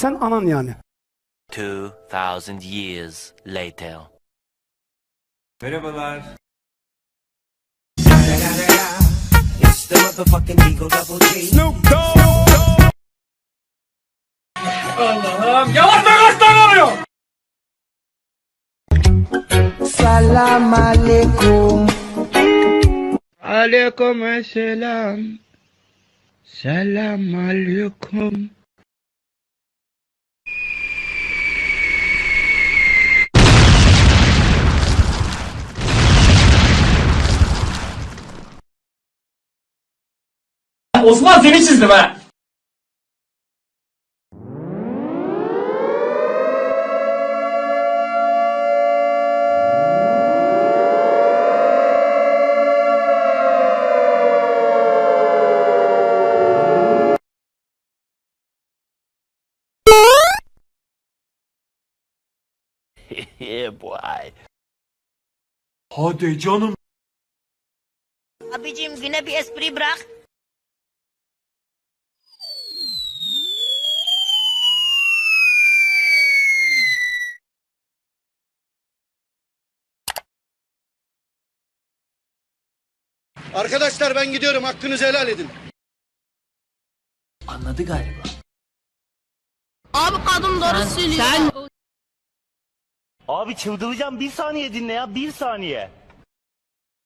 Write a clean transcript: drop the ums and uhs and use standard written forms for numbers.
Sen anan yani. 2000 years later. Merhabalar. Allah'ım yavaş kaç tane oluyor? Salam aleyküm. Aleykümselam. Selam aleyküm. Osman seni çizdim ha. Yeah boy. Hadi canım. Abicim güne bir espri bırak. Arkadaşlar ben gidiyorum. Hakkınızı helal edin. Anladı galiba. Abi kadın doğru söylüyor. Abi çıldıracağım, bir saniye dinle ya, bir saniye.